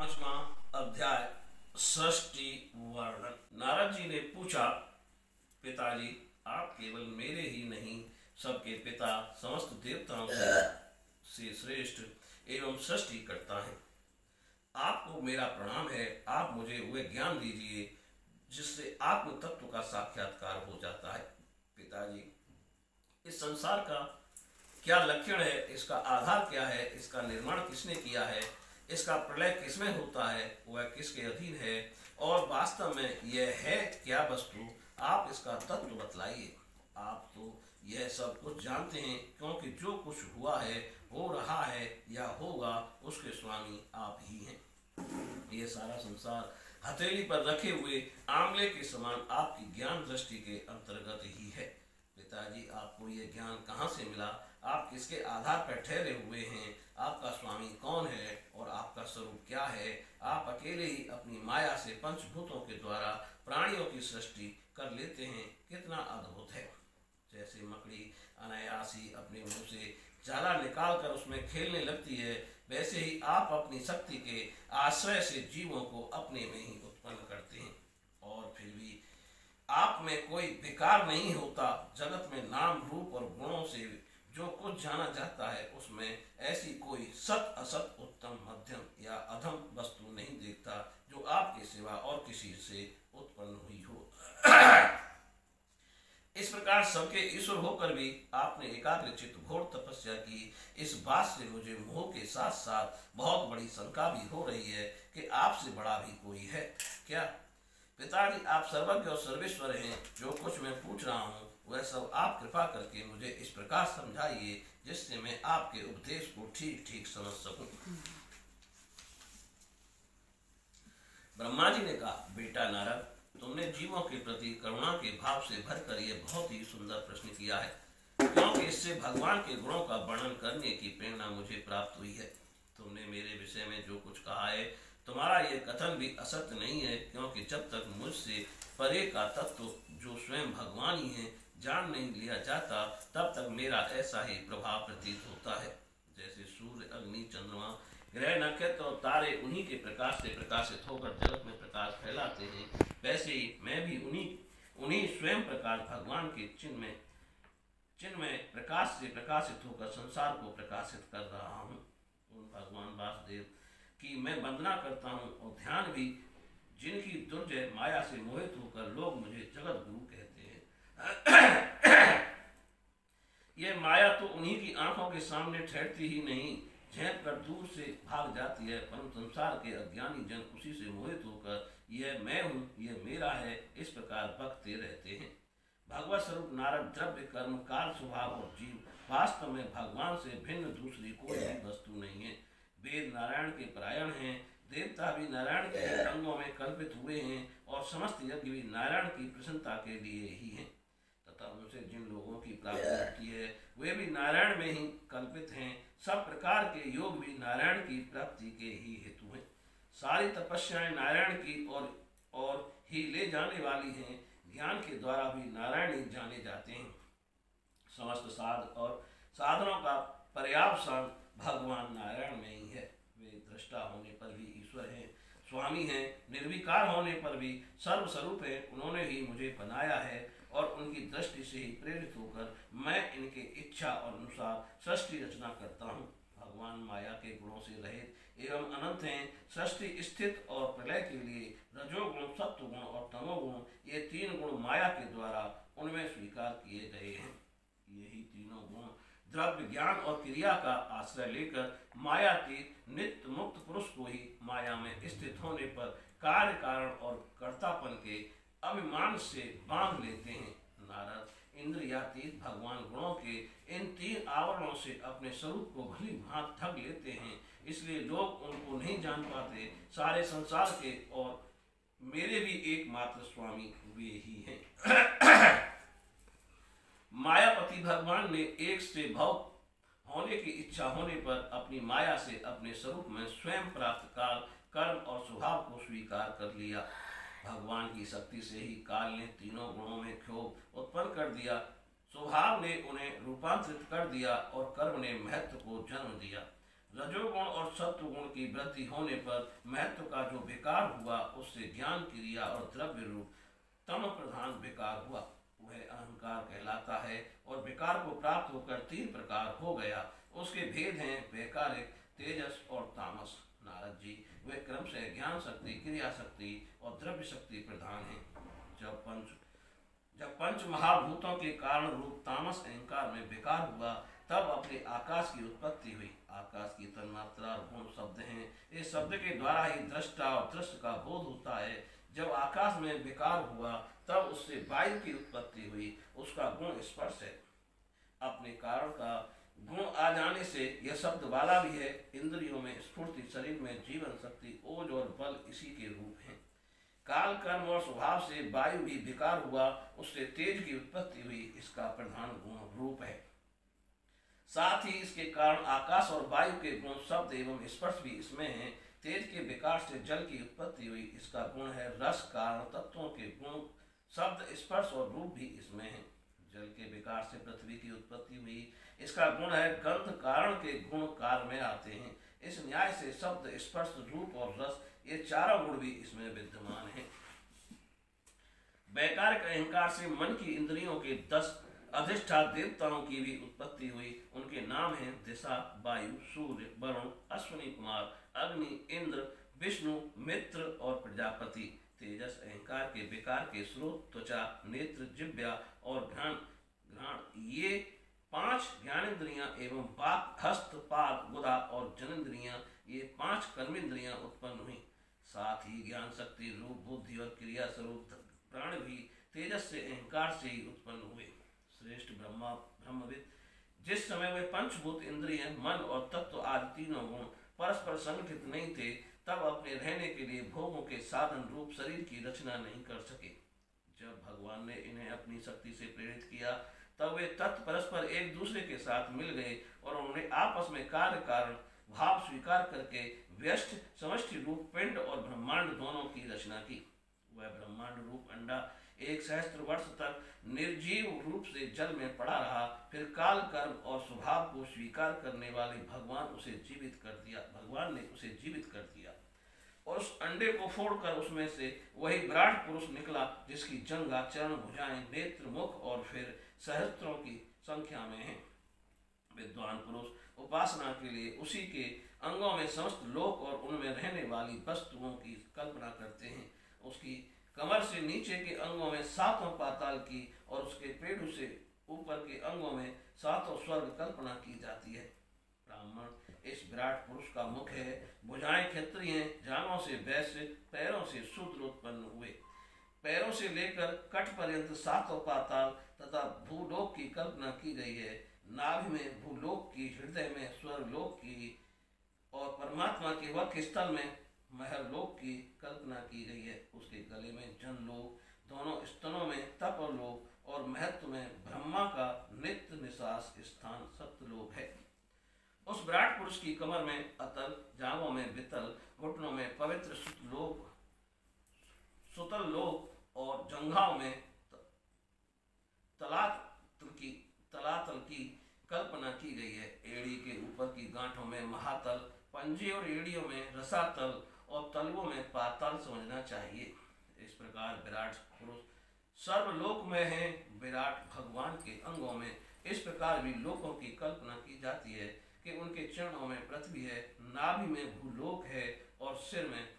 5वां अध्याय सृष्टि वर्णन। नारद जी ने पूछा, पिताजी, आप केवल मेरे ही नहीं सबके पिता, समस्त देवताओं से श्रेष्ठ एवं सृष्टि करता है। आपको मेरा प्रणाम है। आप मुझे वह ज्ञान दीजिए जिससे आत्म तत्व का साक्षात्कार हो जाता है। पिताजी, इस संसार का क्या लक्षण है, इसका आधार क्या है, इसका निर्माण किसने किया है, इसका प्रलय किसमें होता है, वह किसके अधीन है और वास्तव में यह है क्या वस्तु, आप इसका तत्व बतलाइए। आप तो यह सब कुछ जानते हैं, क्योंकि जो कुछ हुआ है, हो रहा है या होगा, उसके स्वामी आप ही हैं। ये सारा संसार हथेली पर रखे हुए आंवले के समान आपकी ज्ञान दृष्टि के अंतर्गत ही है। पिताजी, आपको ये ज्ञान कहाँ से मिला? आप किसके आधार पर ठहरे हुए हैं? आपका स्वामी कौन है और आपका स्वरूप क्या है? आप अकेले ही अपनी माया से पंचभूतों के द्वारा प्राणियों की सृष्टि कर लेते हैं। कितना अद्भुत है। जैसे मकड़ी अनायास ही अपने मुंह से जाला निकाल कर उसमें खेलने लगती है, वैसे ही आप अपनी शक्ति के आश्रय से जीवों को अपने में ही उत्पन्न करते हैं। और फिर भी आप में कोई विकार नहीं होता। जगत में नाम रूप और गुणों से जो कुछ जाना जाता है, उसमें ऐसी कोई सत असत, उत्तम मध्यम या अधम वस्तु नहीं देखता जो आपके सिवा और किसी से उत्पन्न हुई हो। इस प्रकार सबके ईश्वर होकर भी आपने एकाग्रचित्त घोर तपस्या की। इस बात से मुझे मोह के साथ साथ बहुत बड़ी शंका भी हो रही है कि आपसे बड़ा भी कोई है क्या? पिताजी, आप सर्वज्ञ और सर्वेश्वर हैं। जो कुछ मैं पूछ रहा हूँ वह सब आप कृपा करके मुझे इस प्रकार समझाइए जिससे मैं आपके उपदेश को ठीक ठीक समझ सकूं। ब्रह्मा जी ने कहा, बेटा नारद, तुमने जीवों के प्रति करुणा के भाव से भरकर यह बहुत ही सुंदर प्रश्न किया है, क्योंकि इससे भगवान के गुणों का वर्णन करने की प्रेरणा मुझे प्राप्त हुई है। तुमने मेरे विषय में जो कुछ कहा है, तुम्हारा यह कथन भी असत्य नहीं है, क्योंकि जब तक मुझसे परे का तत्व जो स्वयं भगवान ही है जान नहीं लिया जाता, तब तक मेरा ऐसा ही प्रभाव प्रतीत होता है। जैसे सूर्य, अग्नि, चंद्रमा, ग्रह, नक्षत्र और तारे उन्हीं के प्रकाश से प्रकाशित होकर जगत में प्रकाश फैलाते हैं, वैसे ही मैं भी उन्हीं स्वयं प्रकाश भगवान के चिन्ह में प्रकाश से प्रकाशित होकर संसार को प्रकाशित कर रहा हूँ। उन भगवान वासुदेव की मैं वंदना करता हूँ और ध्यान भी, जिनकी दुर्जय माया से मोहित होकर लोग मुझे जगत गुरु कहते हैं। यह माया तो उन्हीं की आंखों के सामने ठहरती ही नहीं, झेप कर दूर से भाग जाती है, परंतु संसार के अज्ञानी जन उसी से मोहित होकर यह मैं हूँ, यह मेरा है, इस प्रकार बकते रहते हैं। भगवत स्वरूप नारद द्रव्य, कर्म, काल, स्वभाव और जीव वास्तव में भगवान से भिन्न दूसरी कोई भी वस्तु नहीं है। वेद नारायण के परायण हैं, देवता भी नारायण के अंगों में कल्पित हुए हैं और समस्त यज्ञ भी नारायण की प्रसन्नता के लिए ही हैं, तथा उनसे जिन लोगों की प्राप्ति होती है वे भी नारायण में ही कल्पित हैं। सब प्रकार के योग भी नारायण की प्राप्ति के ही हेतु हैं। सारी तपस्याएं नारायण की और ही ले जाने वाली हैं। ज्ञान के द्वारा भी नारायण ही जाने जाते हैं। समस्त साध और साधनों का पर्यावसान भगवान नारायण में ही है। वे दृष्टा होने पर भी ईश्वर हैं, स्वामी हैं, निर्विकार होने पर भी सर्वस्वरूप है। उन्होंने ही मुझे बनाया है और उनकी दृष्टि से ही प्रेरित होकर मैं इनके इच्छा और अनुसार सृष्टि रचना करता हूँ। भगवान माया के गुणों से रहित एवं अनंत हैं। सृष्टि, स्थित और प्रलय के लिए रजोगुण, सत्वगुण और तमोगुण, ये तीन गुण माया के द्वारा उनमें स्वीकार किए गए हैं। यही तीनों गुण द्रव्य, ज्ञान और क्रिया का आश्रय लेकर मायातीत नित्य मुक्त पुरुष को ही माया में स्थित होने पर कार्य, कारण और कर्तापन के अभिमान से बांध लेते हैं। नारद, इंद्रियातीत भगवान गुणों के इन तीन आवरणों से अपने स्वरूप को भली भांति ठग लेते हैं, इसलिए लोग उनको नहीं जान पाते। सारे संसार के और मेरे भी एकमात्र स्वामी वे ही हैं। मायापति भगवान ने एक से भव होने की इच्छा होने पर अपनी माया से अपने स्वरूप में स्वयं प्राप्त काल, कर्म और स्वभाव को स्वीकार कर लिया। भगवान की शक्ति से ही काल ने तीनों गुणों में क्षोभ उत्पन्न कर दिया, स्वभाव ने उन्हें रूपांतरित कर दिया और कर्म ने महत्व को जन्म दिया। रजोगुण और सत्वगुण की वृद्धि होने पर महत्व का जो विकार हुआ उससे ज्ञान क्रिया और द्रव्य रूप तम प्रधान विकार हुआ, वह अहंकार कहलाता है। और विकार को प्राप्त होकर तीन प्रकार हो गया। उसके भेद हैं वैकारिक, तेजस और तामस। नारद जी, वे क्रम से ज्ञान शक्ति, क्रिया शक्ति और द्रव्य शक्ति प्रधान हैं। जब पंच महाभूतों के कारण रूप तामस अहंकार में विकार हुआ, तब अपने आकाश की उत्पत्ति हुई। आकाश की तन्मात्रा और गुण शब्द हैं। इस शब्द के द्वारा ही दृष्टा और दृश्य का बोध होता है। जब आकाश में विकार हुआ, तब उससे वायु की उत्पत्ति हुई। उसका गुण स्पर्श है। अपने कारण का गुण आ जाने से यह शब्द वाला भी है। इंद्रियों में स्फूर्ति, शरीर में जीवन शक्ति, ओज और बल इसी के रूप हैं। काल, कर्म और स्वभाव से वायु भी विकार हुआ, उससे तेज की उत्पत्ति हुई। इसका प्रधान गुण रूप है। साथ ही इसके कारण आकाश और वायु के गुण शब्द एवं स्पर्श भी इसमें हैं। तेज के विकार से जल की उत्पत्ति हुई। इसका गुण है रस। कारण तत्वों के गुण शब्द, स्पर्श और रूप भी इसमें हैं। जल के विकार से पृथ्वी की उत्पत्ति हुई। इसका गुण है गंध। कारण के गुण काल में आते हैं। इस न्याय से शब्द, स्पर्श, रूप और रस, ये चारों गुण भी इसमें विद्यमान हैं। वैकारिक अहंकार से मन की इंद्रियों के 10 अधिष्ठान देवताओं की भी उत्पत्ति हुई। उनके नाम हैं दिशा, वायु, सूर्य, वरुण, अश्विनी कुमार, अग्नि, इंद्र, विष्णु, मित्र और प्रजापति। तेजस अहंकार के विकार के स्रोत त्वचा, नेत्र, जिह्वा और घ्राण, ये 5 ज्ञानेन्द्रियां एवं वाक, हस्त, पाद, गुदा और जनेन्द्रियां, ये 5 कर्मेंद्रियां उत्पन्न हुई। साथ ही ज्ञान शक्ति, रूप, बुद्धि और क्रिया स्वरूप प्राण भी तेजस से, अहंकार से ही उत्पन्न हुए। श्रेष्ठ ब्रह्मविद, जिस समय वे पंचभूत इंद्रिय, मन और तत्व आदि तीनों गुण परस्पर संगठित नहीं थे, तब अपने रहने के लिए भोगों के साधन रूप शरीर की रचना नहीं कर सके। जब भगवान ने इन्हें अपनी शक्ति से प्रेरित किया, तब वे तत्व परस्पर एक दूसरे के साथ मिल गए और उन्होंने आपस में कार्य कारण भाव स्वीकार करके व्यष्टि समष्टि रूप पिंड और ब्रह्मांड दोनों की रचना की। वह ब्रह्मांड रूप अंडा 1 सहस्त्र वर्ष तक निर्जीव रूप से जल में पड़ा रहा। फिर काल, कर्म और स्वभाव को स्वीकार करने वाले भगवान ने उसे जीवित कर दिया और उस अंडे को फोड़कर उसमें से वही विराट पुरुष निकला, जिसकी जंघा, चरण, भुजाएं, नेत्र, मुख और फिर सहस्त्रों की संख्या में हैं। विद्वान पुरुष उपासना के लिए उसी के अंगों में समस्त लोक और उनमें रहने वाली वस्तुओं की कल्पना करते हैं। उसकी कमर से नीचे के अंगों में 7 पाताल की और उसके पेड़ों से ऊपर के अंगों में 7 स्वर्ग कल्पना की जाती है। ब्राह्मण इस विराट पुरुष का मुख है। भुजाएं क्षत्रिय, जांघों से वैश्य, पैरों से शूद्र उत्पन्न हुए। पैरों से लेकर कट पर्यंत 7 पाताल तथा भूलोक की कल्पना की गई है। नाभि में भूलोक की, हृदय में स्वर्गलोक की और परमात्मा के वक्ष स्थल में महरलोक की कल्पना की गई है। उसके गले में जनलोक, दोनों स्तनों में तपलोक और महत्व में ब्रह्मा का नित्य निवास स्थान सत्यलोक है। उस विराट पुरुष की कमर में अतल, जांघों में वितल, घुटनों में पवित्र सुतल लोक और जंघाओं में तलातल की कल्पना की गई है। एड़ी के ऊपर की गांठों में महातल, पंजे और एड़ियों में रसातल और तलवों में पाताल समझना चाहिए। इस प्रकार विराट पुरुष सर्वलोक में है। विराट भगवान के अंगों में इस प्रकार भी लोकों की कल्पना की जाती है कि उनके चरणों में पृथ्वी है, नाभि में भूलोक है और सिर में